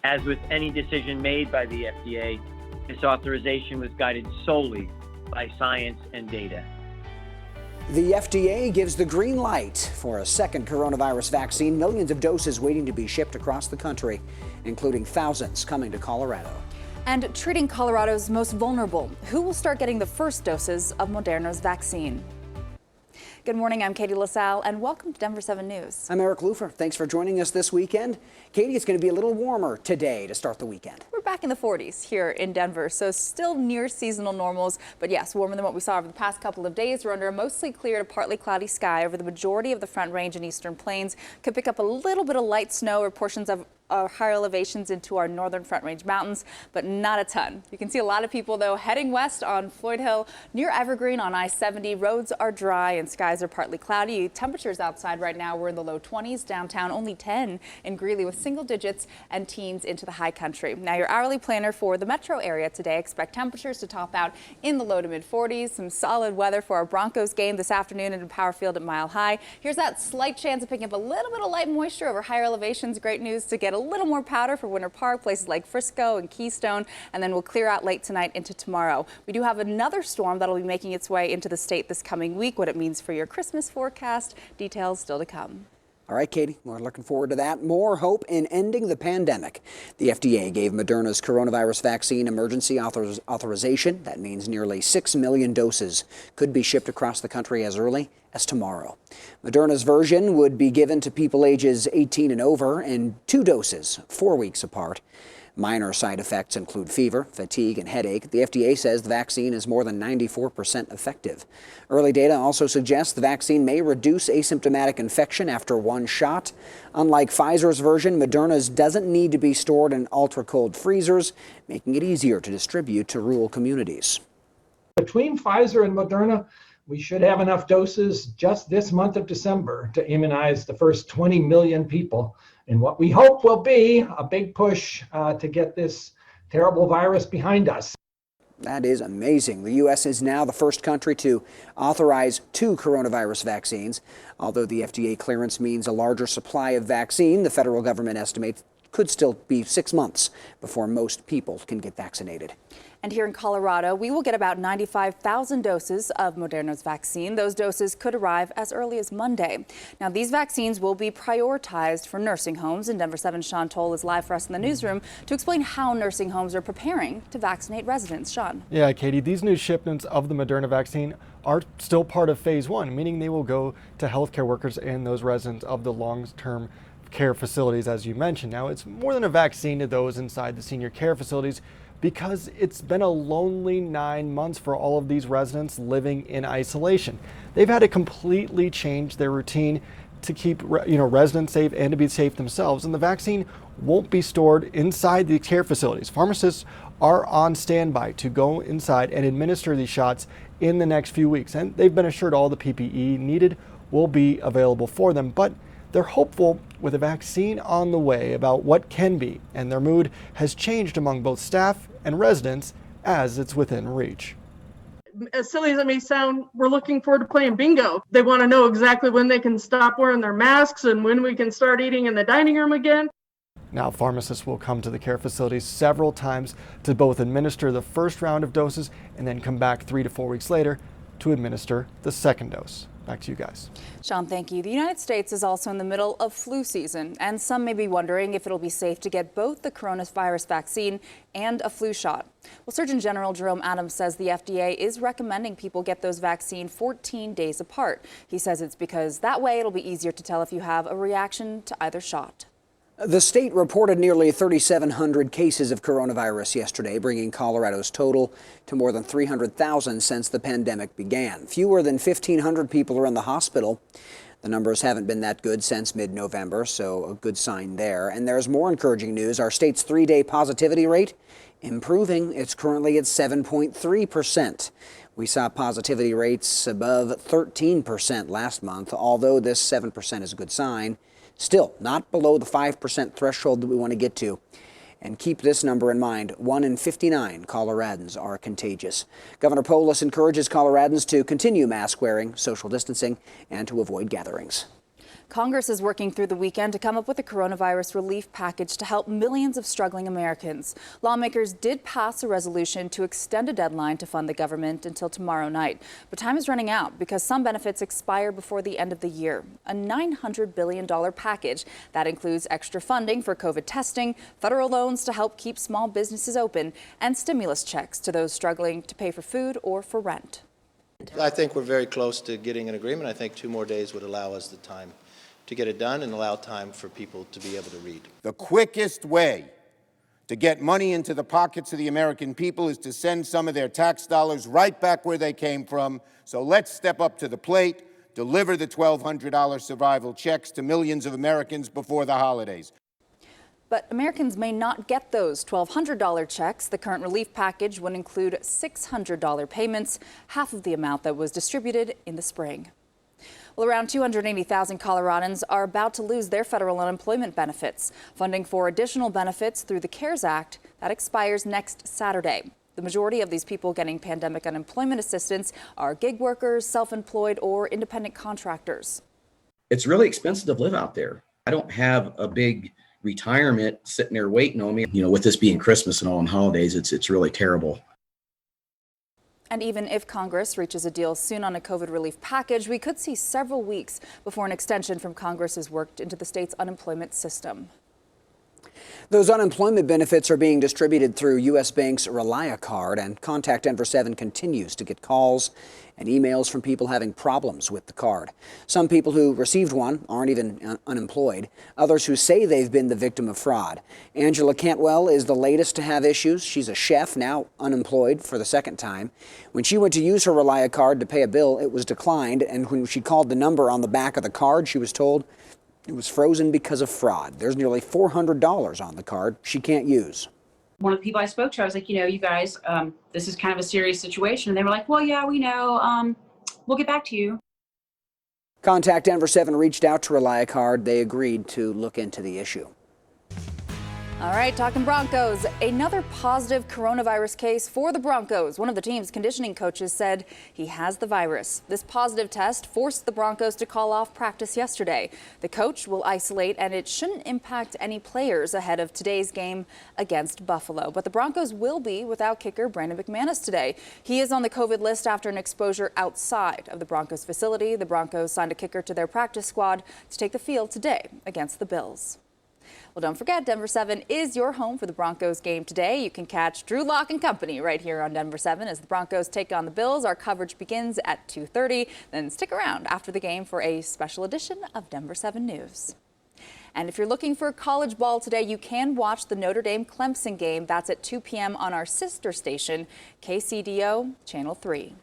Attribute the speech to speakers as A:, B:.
A: As with any decision made by the FDA, this authorization was guided solely by science and data.
B: The FDA gives the green light for a second coronavirus vaccine. Millions of doses waiting to be shipped across the country, including thousands coming to Colorado.
C: And treating Colorado's most vulnerable. Who will start getting the first doses of Moderna's vaccine? Good morning, I'm Katie LaSalle, and welcome to Denver7 News.
B: I'm Eric Lufer. Thanks for joining us this weekend. Katie, it's going to be a little warmer today to start the weekend.
C: We're back in the 40s here in Denver, so still near seasonal normals, but yes, warmer than what we saw over the past couple of days. We're under a mostly clear to partly cloudy sky over the majority of the Front Range and Eastern Plains. Could pick up a little bit of light snow or portions of higher elevations into our northern Front Range mountains, but not a ton. You can see a lot of people, though, heading west on Floyd Hill near Evergreen on I-70. Roads are dry and skies are partly cloudy. Temperatures outside right now, we're in the low 20s. Downtown, only 10 in Greeley with single digits and teens into the high country. Now, your hourly planner for the metro area today expect temperatures to top out in the low to mid 40s. Some solid weather for our Broncos game this afternoon in Power Field at Mile High. Here's that slight chance of picking up a little bit of light moisture over higher elevations. Great news to get a little more powder for Winter Park, places like Frisco and Keystone, and then we'll clear out late tonight into tomorrow. We do have another storm that'll be making its way into the state this coming week. What it means for your Christmas forecast, details still to come.
B: All right, Katie, we're looking forward to that. More hope in ending the pandemic. The FDA gave Moderna's coronavirus vaccine emergency authorization. That means nearly 6 million doses could be shipped across the country as early as tomorrow. Moderna's version would be given to people ages 18 and over in 2 doses, 4 weeks apart. Minor side effects include fever, fatigue, and headache. The FDA says the vaccine is more than 94% effective. Early data also suggests the vaccine may reduce asymptomatic infection after 1 shot. Unlike Pfizer's version, Moderna's doesn't need to be stored in ultra-cold freezers, making it easier to distribute to rural communities.
D: Between Pfizer and Moderna, we should have enough doses just this month of December to immunize the first 20 million people in what we hope will be a big push to get this terrible virus behind us.
B: That is amazing. The U.S. is now the first country to authorize 2 coronavirus vaccines. Although the FDA clearance means a larger supply of vaccine, the federal government estimates could still be 6 months before most people can get vaccinated.
C: And here in Colorado, we will get about 95,000 doses of Moderna's vaccine. Those doses could arrive as early as Monday. Now, these vaccines will be prioritized for nursing homes, and Denver7 Sean Toll is live for us in the newsroom to explain how nursing homes are preparing to vaccinate residents. Sean.
E: Yeah, Katie, these new shipments of the Moderna vaccine are still part of phase 1, meaning they will go to healthcare workers and those residents of the long-term care facilities, as you mentioned. Now, it's more than a vaccine to those inside the senior care facilities, because it's been a lonely 9 months for all of these residents living in isolation. They've had to completely change their routine to keep residents safe and to be safe themselves. And the vaccine won't be stored inside the care facilities. Pharmacists are on standby to go inside and administer these shots in the next few weeks. And they've been assured all the PPE needed will be available for them. But they're hopeful with a vaccine on the way about what can be, and their mood has changed among both staff and residents as it's within reach.
F: As silly as it may sound, we're looking forward to playing bingo. They want to know exactly when they can stop wearing their masks and when we can start eating in the dining room again.
E: Now, pharmacists will come to the care facilities several times to both administer the first round of doses and then come back 3 to 4 weeks later to administer the second dose. Back to you guys.
C: Sean, thank you. The United States is also in the middle of flu season, and some may be wondering if it'll be safe to get both the coronavirus vaccine and a flu shot. Well, Surgeon General Jerome Adams says the FDA is recommending people get those vaccines 14 days apart. He says it's because that way it'll be easier to tell if you have a reaction to either shot.
B: The state reported nearly 3,700 cases of coronavirus yesterday, bringing Colorado's total to more than 300,000 since the pandemic began. Fewer than 1,500 people are in the hospital. The numbers haven't been that good since mid-November, so a good sign there. And there's more encouraging news. Our state's 3-day positivity rate improving. It's currently at 7.3%. We saw positivity rates above 13% last month, although this 7% is a good sign. Still not below the 5% threshold that we want to get to. And keep this number in mind, 1 in 59 Coloradans are contagious. Governor Polis encourages Coloradans to continue mask wearing, social distancing, and to avoid gatherings.
C: Congress is working through the weekend to come up with a coronavirus relief package to help millions of struggling Americans. Lawmakers did pass a resolution to extend a deadline to fund the government until tomorrow night. But time is running out because some benefits expire before the end of the year. A $900 billion package that includes extra funding for COVID testing, federal loans to help keep small businesses open, and stimulus checks to those struggling to pay for food or for rent.
G: I think we're very close to getting an agreement. I think 2 more days would allow us the time to get it done and allow time for people to be able to read.
H: The quickest way to get money into the pockets of the American people is to send some of their tax dollars right back where they came from. So let's step up to the plate, deliver the $1,200 survival checks to millions of Americans before the holidays.
C: But Americans may not get those $1,200 checks. The current relief package would include $600 payments, half of the amount that was distributed in the spring. Well, around 280,000 Coloradans are about to lose their federal unemployment benefits. Funding for additional benefits through the CARES Act that expires next Saturday. The majority of these people getting pandemic unemployment assistance are gig workers, self-employed, or independent contractors.
I: It's really expensive to live out there. I don't have a big retirement sitting there waiting on me. You know, with this being Christmas and all on holidays, it's really terrible.
C: And even if Congress reaches a deal soon on a COVID relief package, we could see several weeks before an extension from Congress is worked into the state's unemployment system.
B: Those unemployment benefits are being distributed through U.S. Bank's Relia card, and Contact Denver7 continues to get calls and emails from people having problems with the card. Some people who received one aren't even unemployed. Others who say they've been the victim of fraud. Angela Cantwell is the latest to have issues. She's a chef, now unemployed for the second time. When she went to use her Relia card to pay a bill, it was declined, and when she called the number on the back of the card, she was told it was frozen because of fraud. There's nearly $400 on the card she can't use.
J: One of the people I spoke to, I was like, you know, you guys, this is kind of a serious situation. And they were like, well, yeah, we know. We'll get back to you.
B: Contact Denver7 reached out to Relia Card. They agreed to look into the issue.
C: All right, talking Broncos. Another positive coronavirus case for the Broncos. One of the team's conditioning coaches said he has the virus. This positive test forced the Broncos to call off practice yesterday. The coach will isolate, and it shouldn't impact any players ahead of today's game against Buffalo. But the Broncos will be without kicker Brandon McManus today. He is on the COVID list after an exposure outside of the Broncos facility. The Broncos signed a kicker to their practice squad to take the field today against the Bills. Well, don't forget, Denver7 is your home for the Broncos game today. You can catch Drew Lock and company right here on Denver7 as the Broncos take on the Bills. Our coverage begins at 2:30. Then stick around after the game for a special edition of Denver7 News. And if you're looking for college ball today, you can watch the Notre Dame Clemson game. That's at 2 p.m. on our sister station, KCDO Channel 3.